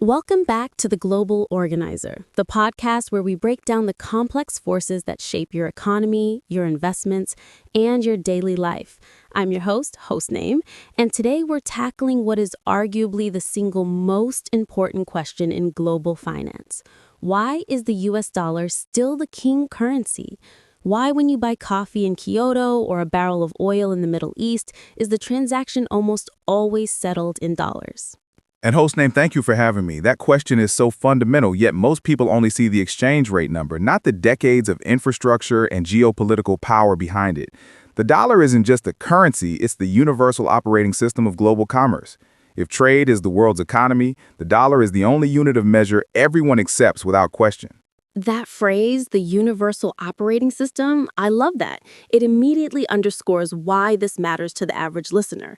Welcome back to The Global Organizer, the podcast where we break down the complex forces that shape your economy, your investments, and your daily life. I'm your host name, and today we're tackling what is arguably the single most important question in global finance. Why is the US dollar still the king currency? Why, when you buy coffee in Kyoto or a barrel of oil in the Middle East, is the transaction almost always settled in dollars? And hostname, thank you for having me. That question is so fundamental, yet most people only see the exchange rate number, not the decades of infrastructure and geopolitical power behind it. The dollar isn't just a currency, it's the universal operating system of global commerce. If trade is the world's economy, the dollar is the only unit of measure everyone accepts without question. That phrase, the universal operating system, I love that. It immediately underscores why this matters to the average listener.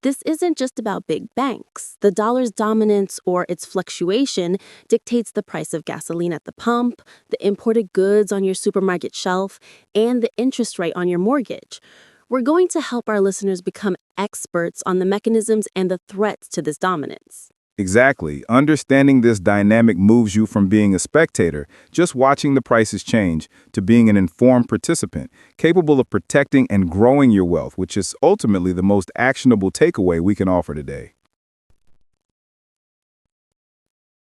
This isn't just about big banks. The dollar's dominance or its fluctuation dictates the price of gasoline at the pump, the imported goods on your supermarket shelf, and the interest rate on your mortgage. We're going to help our listeners become experts on the mechanisms and the threats to this dominance. Exactly. Understanding this dynamic moves you from being a spectator, just watching the prices change, to being an informed participant, capable of protecting and growing your wealth, which is ultimately the most actionable takeaway we can offer today.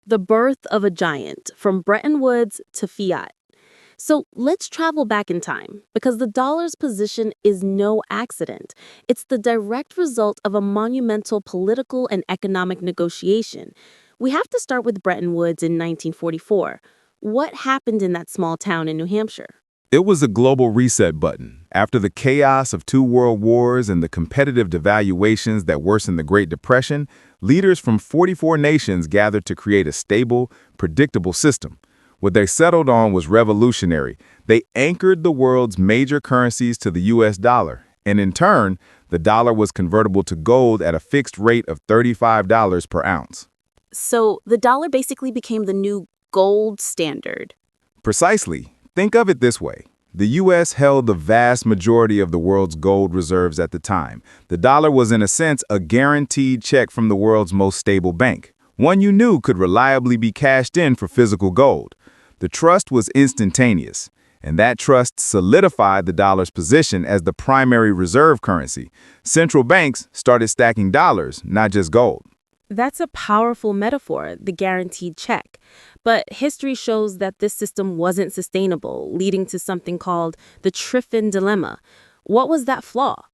The birth of a giant, from Bretton Woods to fiat. So let's travel back in time, because the dollar's position is no accident. It's the direct result of a monumental political and economic negotiation. We have to start with Bretton Woods in 1944. What happened in that small town in New Hampshire? It was a global reset button. After the chaos of two world wars and the competitive devaluations that worsened the Great Depression, leaders from 44 nations gathered to create a stable, predictable system. What they settled on was revolutionary. They anchored the world's major currencies to the US dollar, and in turn, the dollar was convertible to gold at a fixed rate of $35 per ounce. So the dollar basically became the new gold standard. Precisely. Think of it this way. The US held the vast majority of the world's gold reserves at the time. The dollar was, in a sense, a guaranteed check from the world's most stable bank, one you knew could reliably be cashed in for physical gold. The trust was instantaneous, and that trust solidified the dollar's position as the primary reserve currency. Central banks started stacking dollars, not just gold. That's a powerful metaphor, the guaranteed check. But history shows that this system wasn't sustainable, leading to something called the Triffin dilemma. What was that flaw?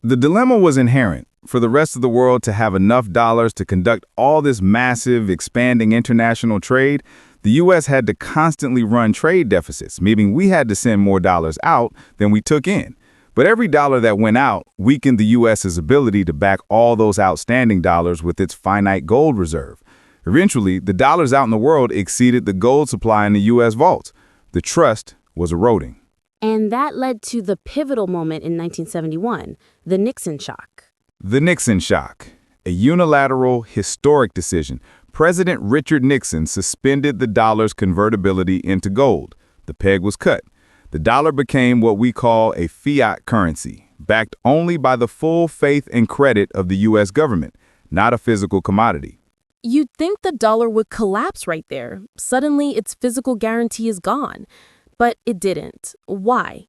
The dilemma was inherent. For the rest of the world to have enough dollars to conduct all this massive, expanding international trade, the U.S. had to constantly run trade deficits, meaning we had to send more dollars out than we took in. But every dollar that went out weakened the U.S.'s ability to back all those outstanding dollars with its finite gold reserve. Eventually, the dollars out in the world exceeded the gold supply in the U.S. vaults. The trust was eroding. And that led to the pivotal moment in 1971, the Nixon shock. The Nixon shock, a unilateral, historic decision. President Richard Nixon suspended the dollar's convertibility into gold. The peg was cut. The dollar became what we call a fiat currency, backed only by the full faith and credit of the U.S. government, not a physical commodity. You'd think the dollar would collapse right there. Suddenly, its physical guarantee is gone. But it didn't. Why?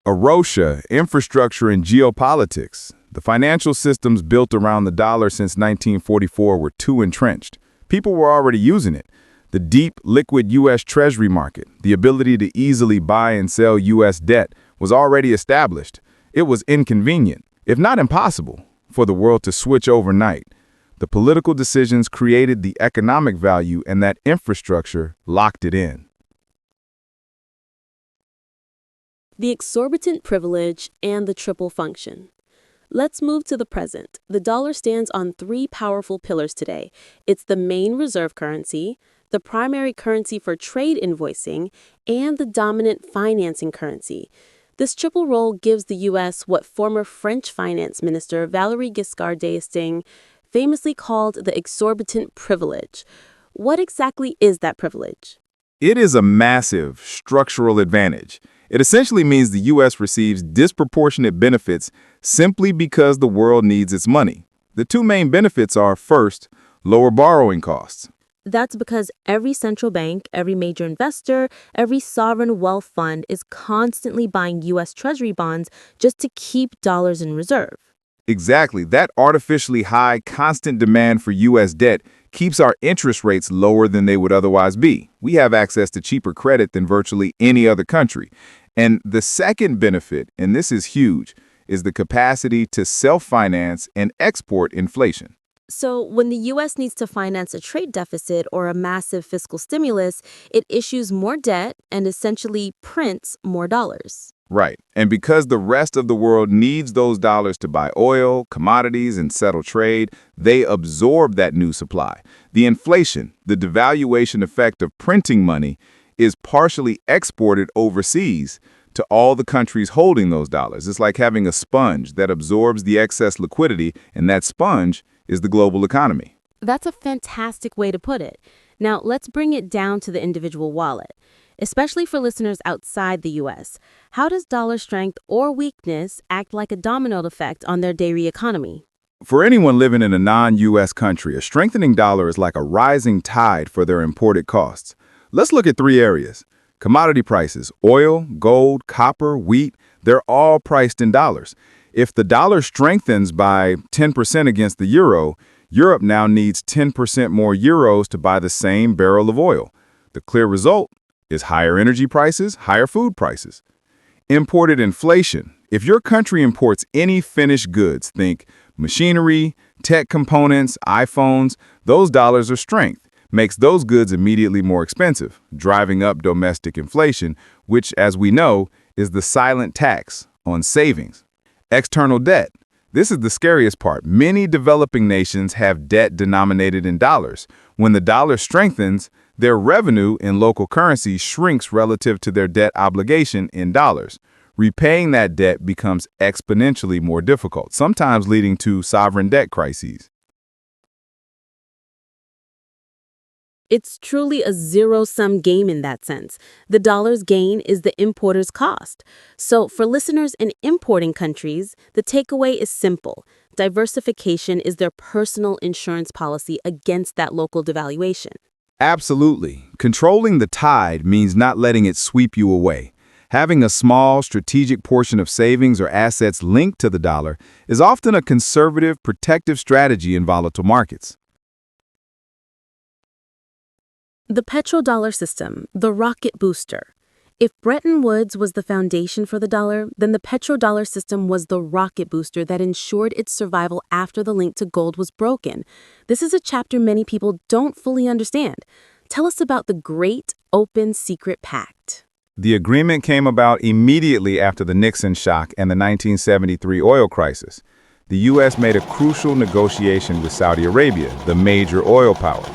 Inertia, infrastructure, and geopolitics. The financial systems built around the dollar since 1944 were too entrenched. People were already using it. The deep, liquid U.S. Treasury market, the ability to easily buy and sell U.S. debt, was already established. It was inconvenient, if not impossible, for the world to switch overnight. The political decisions created the economic value, and that infrastructure locked it in. The exorbitant privilege and the triple function. Let's move to the present. The dollar stands on three powerful pillars today. It's the main reserve currency, the primary currency for trade invoicing, and the dominant financing currency. This triple role gives the U.S. what former French Finance Minister Valéry Giscard d'Estaing famously called the exorbitant privilege. What exactly is that privilege? It is a massive structural advantage. It essentially means the U.S. receives disproportionate benefits simply because the world needs its money. The two main benefits are, first, lower borrowing costs. That's because every central bank, every major investor, every sovereign wealth fund is constantly buying U.S. Treasury bonds just to keep dollars in reserve. Exactly. That artificially high, constant demand for U.S. debt keeps our interest rates lower than they would otherwise be. We have access to cheaper credit than virtually any other country. And the second benefit, and this is huge, is the capacity to self-finance and export inflation. So, when the U.S. needs to finance a trade deficit or a massive fiscal stimulus, it issues more debt and essentially prints more dollars. Right. And because the rest of the world needs those dollars to buy oil, commodities, and settle trade, they absorb that new supply. The inflation, the devaluation effect of printing money, is partially exported overseas to all the countries holding those dollars. It's like having a sponge that absorbs the excess liquidity, and that sponge is the global economy. That's a fantastic way to put it. Now, let's bring it down to the individual wallet. Especially for listeners outside the U.S., how does dollar strength or weakness act like a domino effect on their daily economy? For anyone living in a non-U.S. country, a strengthening dollar is like a rising tide for their imported costs. Let's look at three areas. Commodity prices: oil, gold, copper, wheat, they're all priced in dollars. If the dollar strengthens by 10% against the euro, Europe now needs 10% more euros to buy the same barrel of oil. The clear result is higher energy prices, higher food prices. Imported inflation. If your country imports any finished goods, think machinery, tech components, iPhones, those dollars are strength. Makes those goods immediately more expensive, driving up domestic inflation, which, as we know, is the silent tax on savings. External debt. This is the scariest part. Many developing nations have debt denominated in dollars. When the dollar strengthens, their revenue in local currency shrinks relative to their debt obligation in dollars. Repaying that debt becomes exponentially more difficult, sometimes leading to sovereign debt crises. It's truly a zero-sum game in that sense. The dollar's gain is the importer's cost. So for listeners in importing countries, the takeaway is simple. Diversification is their personal insurance policy against that local devaluation. Absolutely. Controlling the tide means not letting it sweep you away. Having a small, strategic portion of savings or assets linked to the dollar is often a conservative, protective strategy in volatile markets. The petrodollar system, the rocket booster. If Bretton Woods was the foundation for the dollar, then the petrodollar system was the rocket booster that ensured its survival after the link to gold was broken. This is a chapter many people don't fully understand. Tell us about the Great Open Secret Pact. The agreement came about immediately after the Nixon shock and the 1973 oil crisis. The U.S. made a crucial negotiation with Saudi Arabia, the major oil power.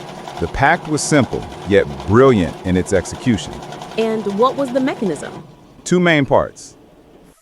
The pact was simple, yet brilliant in its execution. And what was the mechanism? Two main parts.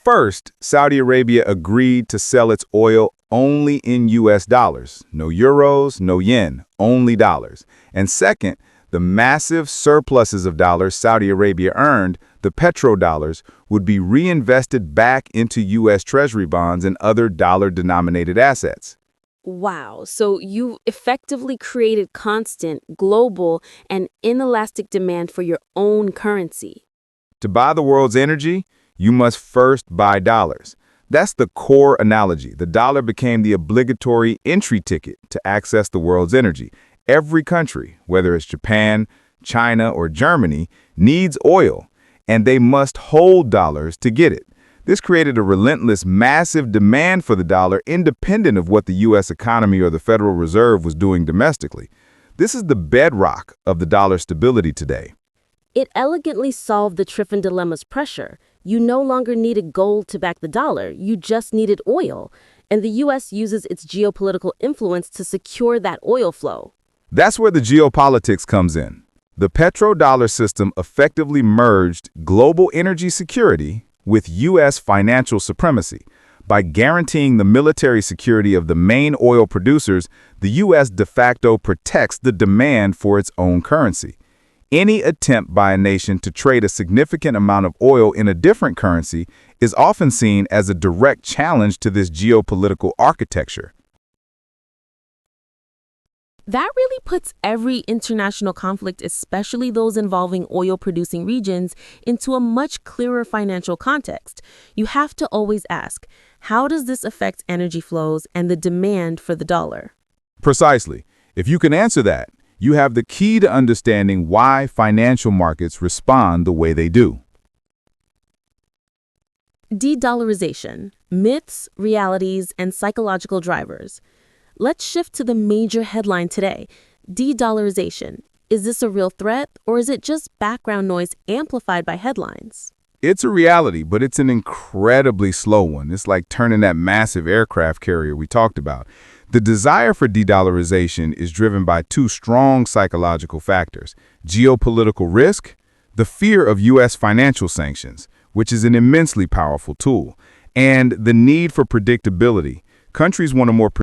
First, Saudi Arabia agreed to sell its oil only in U.S. dollars. No euros, no yen, only dollars. And second, the massive surpluses of dollars Saudi Arabia earned, the petrodollars, would be reinvested back into U.S. Treasury bonds and other dollar-denominated assets. Wow, so you effectively created constant, global, and inelastic demand for your own currency. To buy the world's energy, you must first buy dollars. That's the core analogy. The dollar became the obligatory entry ticket to access the world's energy. Every country, whether it's Japan, China, or Germany, needs oil, and they must hold dollars to get it. This created a relentless, massive demand for the dollar independent of what the U.S. economy or the Federal Reserve was doing domestically. This is the bedrock of the dollar's stability today. It elegantly solved the Triffin dilemma's pressure. You no longer needed gold to back the dollar, you just needed oil. And the U.S. uses its geopolitical influence to secure that oil flow. That's where the geopolitics comes in. The petrodollar system effectively merged global energy security with U.S. financial supremacy. By guaranteeing the military security of the main oil producers, the U.S. de facto protects the demand for its own currency. Any attempt by a nation to trade a significant amount of oil in a different currency is often seen as a direct challenge to this geopolitical architecture. That really puts every international conflict, especially those involving oil-producing regions, into a much clearer financial context. You have to always ask, how does this affect energy flows and the demand for the dollar? Precisely. If you can answer that, you have the key to understanding why financial markets respond the way they do. De-dollarization, myths, realities, and psychological drivers. Let's shift to the major headline today. De-dollarization. Is this a real threat, or is it just background noise amplified by headlines? It's a reality, but it's an incredibly slow one. It's like turning that massive aircraft carrier we talked about. The desire for de-dollarization is driven by two strong psychological factors: geopolitical risk, the fear of U.S. financial sanctions, which is an immensely powerful tool, and the need for predictability. Countries want a more